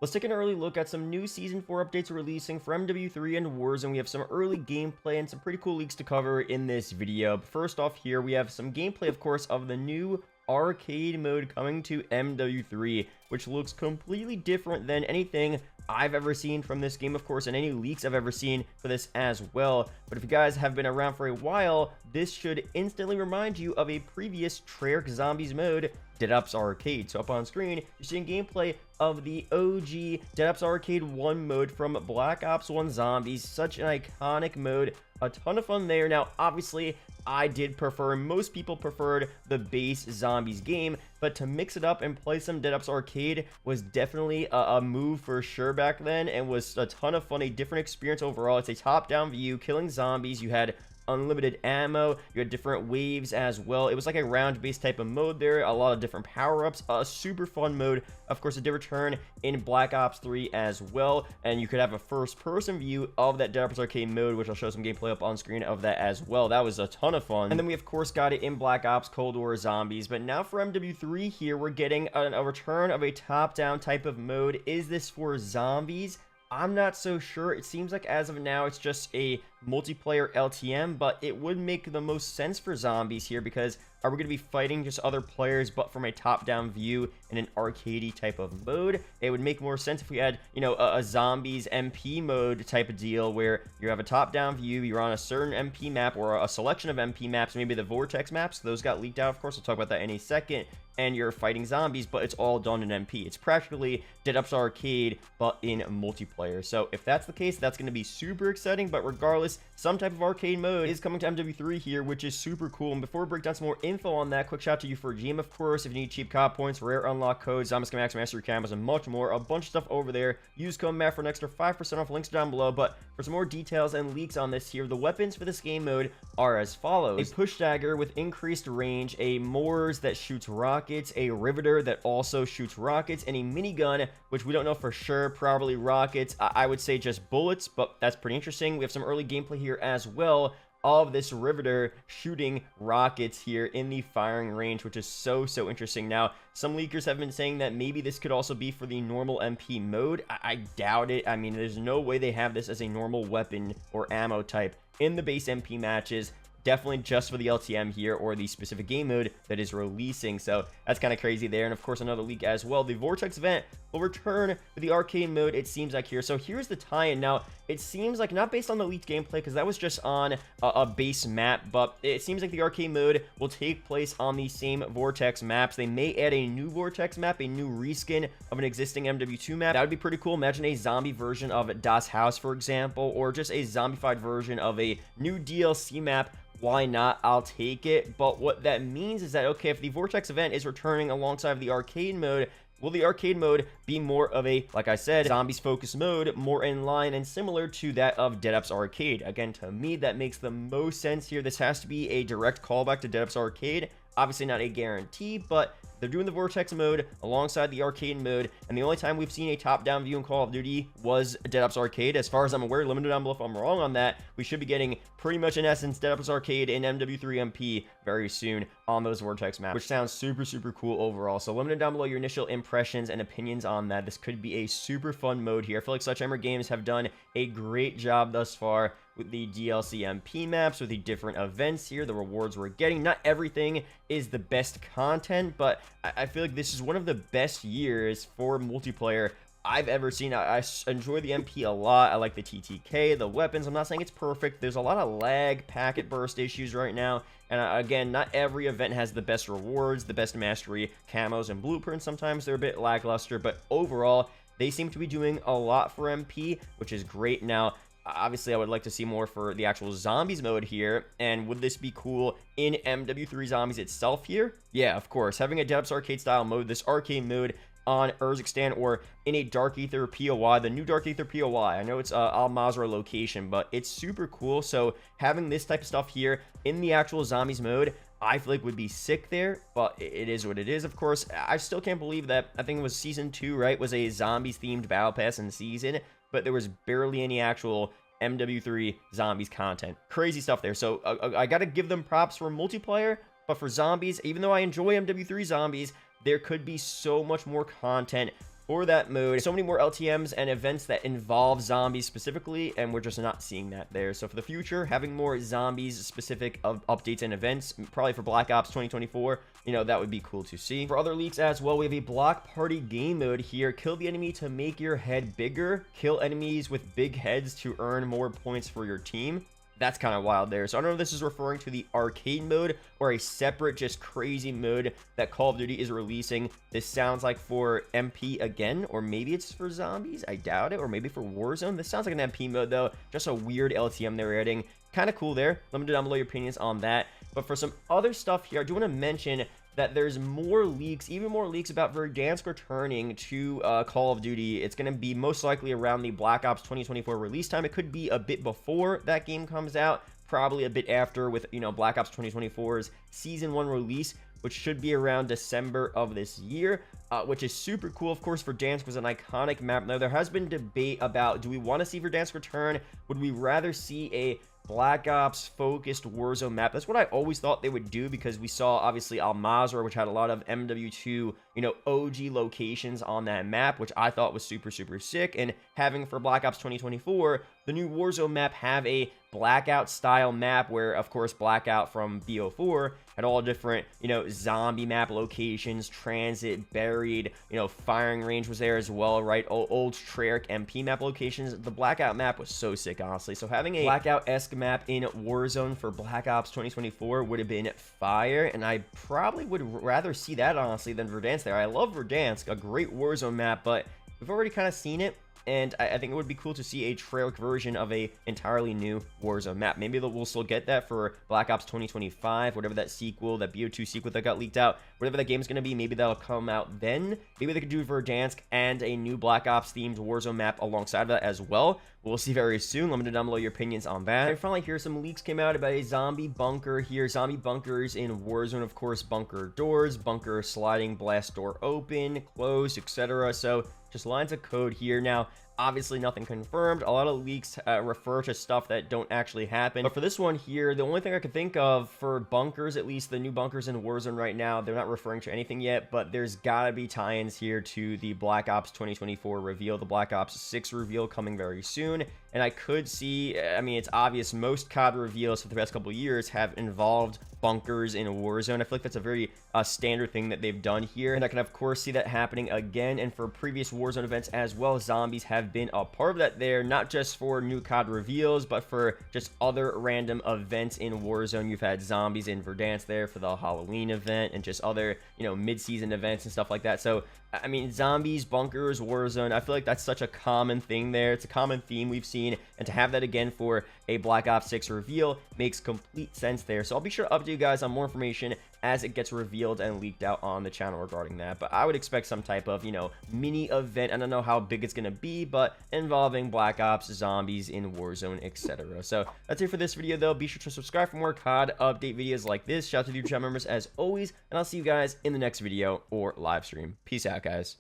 Let's take an early look at some new Season 4 updates releasing for MW3 and Warzone. We have some early gameplay and some pretty cool leaks to cover in this video. But first off here, we have some gameplay, of course, of the new arcade mode coming to MW3, which looks completely different than anything I've ever seen from this game, of course, and any leaks I've ever seen for this as well. But if you guys have been around for a while, this should instantly remind you of a previous Treyarch Zombies mode, Dead Ops Arcade. So up on screen, you're seeing gameplay of the OG Dead Ops Arcade 1 mode from Black Ops 1 Zombies. Such an iconic mode. A ton of fun there. Now, obviously, I did prefer, most people preferred the base Zombies game, but to mix it up and play some Dead Ops Arcade was definitely a move for sure back then, and was a ton of fun, a different experience overall. It's a top-down view, killing zombies. You had unlimited ammo, you had different waves as well. It was like a round-based type of mode there, a lot of different power-ups, a super fun mode. Of course, it did return in Black Ops 3 as well, and you could have a first-person view of that Dead Ops Arcade mode, which I'll show some gameplay up on screen of that as well. That was a ton of fun. And then we, of course, got it in Black Ops Cold War Zombies, but now for MW3 here, we're getting a return of a top-down type of mode. Is this for zombies? I'm not so sure. It seems like as of now, it's just a multiplayer LTM, but it would make the most sense for zombies here, because are we going to be fighting just other players, but from a top-down view in an arcadey type of mode? It would make more sense if we had, you know, a zombies MP mode type of deal, where you have a top-down view, you're on a certain MP map, or a selection of MP maps, maybe the Vortex maps. Those got leaked out, of course. We'll talk about that in a second. And you're fighting zombies, but it's all done in MP. It's practically Dead Ops Arcade, but in multiplayer. So if that's the case, that's going to be super exciting. But regardless, some type of arcade mode is coming to MW3 here, which is super cool. And before we break down some more info on that, quick shout out to you for GM, of course. If you need cheap COD points, rare unlock codes, zombie schematics, mastery cameras, and much more, a bunch of stuff over there. Use code MAT for an extra 5% off. Links down below. But for some more details and leaks on this here, the weapons for this game mode are as follows: a push dagger with increased range, a Moors that shoots rockets, a riveter that also shoots rockets, and a minigun, which we don't know for sure, probably rockets. I would say just bullets, but that's pretty interesting. We have some early gameplay here as well of this riveter shooting rockets here in the firing range, which is so interesting. Now, some leakers have been saying that maybe this could also be for the normal MP mode. I doubt it. I mean, there's no way they have this as a normal weapon or ammo type in the base MP matches. Definitely just for the LTM here, or the specific game mode that is releasing. So that's kind of crazy there. And of course, another leak as well, the Vortex event will return with the arcade mode, it seems like here. So here's the tie-in. Now, it seems like, not based on the leaked gameplay, because that was just on a base map, but it seems like the arcade mode will take place on the same Vortex maps. They may add a new Vortex map, a new reskin of an existing MW2 map. That would be pretty cool. Imagine a zombie version of Das Haus, for example, or just a zombified version of a new DLC map. Why not? I'll take it. But what that means is that, okay, if the Vortex event is returning alongside the arcade mode, will the arcade mode be more of a, like I said, zombies focused mode, more in line and similar to that of Dead Ops Arcade? Again, to me, that makes the most sense here. This has to be a direct callback to Dead Ops Arcade. Obviously not a guarantee, but they're doing the Vortex mode alongside the arcade mode, and the only time we've seen a top-down view in Call of Duty was Dead Ops Arcade. As far as I'm aware, let me know down below if I'm wrong on that. We should be getting pretty much, in essence, Dead Ops Arcade in MW3 MP very soon on those Vortex maps, which sounds super cool overall. So let me know down below your initial impressions and opinions on that. This could be a super fun mode here. I feel like Sledgehammer Games have done a great job thus far with the DLC MP maps, with the different events here, the rewards we're getting. Not everything is the best content, but I feel like this is one of the best years for multiplayer I've ever seen. I enjoy the MP a lot. I like the TTK, the weapons. I'm not saying it's perfect. There's a lot of lag, packet burst issues right now. And again, not every event has the best rewards, the best mastery, camos, and blueprints. Sometimes they're a bit lackluster, but overall, they seem to be doing a lot for MP, which is great. Now, obviously, I would like to see more for the actual zombies mode here. And would this be cool in MW3 Zombies itself here? Yeah, of course. Having a Dead Ops Arcade style mode, this arcade mode on Urzikstan, or in a Dark Aether POI, the new Dark Aether POI. I know it's Al Mazrah location, but it's super cool. So having this type of stuff here in the actual zombies mode, I feel like would be sick there, but it is what it is, of course. I still can't believe that, I think it was Season 2, right, was a zombies-themed Battle Pass in season, but there was barely any actual MW3 zombies content. Crazy stuff there. So I gotta give them props for multiplayer, but for zombies, even though I enjoy MW3 zombies, there could be so much more content for that mode. So many more LTMs and events that involve zombies specifically, and we're just not seeing that there. So for the future, having more zombies specific updates and events, probably for Black Ops 2024, you know, that would be cool to see. For other leaks as well, we have a block party game mode here. Kill the enemy to make your head bigger. Kill enemies with big heads to earn more points for your team. That's kind of wild there. So I don't know if this is referring to the arcade mode or a separate, just crazy mode that Call of Duty is releasing. This sounds like for MP again, or maybe it's for zombies. I doubt it. Or maybe for Warzone. This sounds like an MP mode, though. Just a weird LTM they're adding. Kind of cool there. Let me know down below your opinions on that. But for some other stuff here, I do want to mention that there's more leaks, even more leaks about Verdansk returning to Call of Duty. It's going to be most likely around the Black Ops 2024 release time. It could be a bit before that game comes out, probably a bit after with, you know, Black Ops 2024's Season 1 release, which should be around December of this year, which is super cool. Of course, Verdansk was an iconic map. Now, there has been debate about, do we want to see Verdansk return? Would we rather see a Black Ops focused Warzone map? That's what I always thought they would do, because we saw obviously Al-Mazrah, which had a lot of MW2, you know, OG locations on that map, which I thought was super sick. And having for Black Ops 2024, the new Warzone map have a Blackout style map where, of course, Blackout from BO4 had all different, you know, zombie map locations, transit, buried, you know, firing range was there as well, right? Old Treyarch MP map locations. The Blackout map was so sick, honestly. So having a Blackout-esque map in Warzone for Black Ops 2024 would have been fire, and I probably would rather see that, honestly, than Verdansk there. I love Verdansk, a great Warzone map, but we've already kind of seen it. And I think it would be cool to see a Treyarch version of a entirely new Warzone map. Maybe we'll still get that for Black Ops 2025, whatever that sequel, that BO2 sequel that got leaked out, whatever that game's going to be, maybe that'll come out then. Maybe they could do Verdansk and a new Black Ops themed Warzone map alongside of that as well. We'll see very soon. Let me know down below your opinions on that. And finally, here some leaks came out about a zombie bunker here. Zombie bunkers in Warzone, of course, bunker doors, bunker sliding blast door open, closed, etc. So just lines of code here. Now, obviously nothing confirmed. A lot of leaks refer to stuff that don't actually happen. But for this one here, the only thing I could think of for bunkers, at least the new bunkers in Warzone right now, they're not referring to anything yet, but there's gotta be tie-ins here to the Black Ops 2024 reveal, the Black Ops 6 reveal coming very soon. And I could see, I mean, it's obvious most COD reveals for the past couple of years have involved bunkers in Warzone. I feel like that's a very standard thing that they've done here. And I can, of course, see that happening again. And for previous Warzone events as well, zombies have been a part of that there, not just for new COD reveals, but for just other random events in Warzone. You've had zombies in Verdansk there for the Halloween event and just other, you know, mid-season events and stuff like that. So, I mean, zombies, bunkers, Warzone, I feel like that's such a common thing there. It's a common theme we've seen, and to have that again for a Black Ops 6 reveal makes complete sense there. So I'll be sure to update you guys on more information as it gets revealed and leaked out on the channel regarding that. But I would expect some type of, you know, mini event. I don't know how big it's going to be, but involving Black Ops, zombies in Warzone, etc. So that's it for this video, though. Be sure to subscribe for more COD update videos like this. Shout out to the channel members as always, and I'll see you guys in the next video or live stream. Peace out, guys.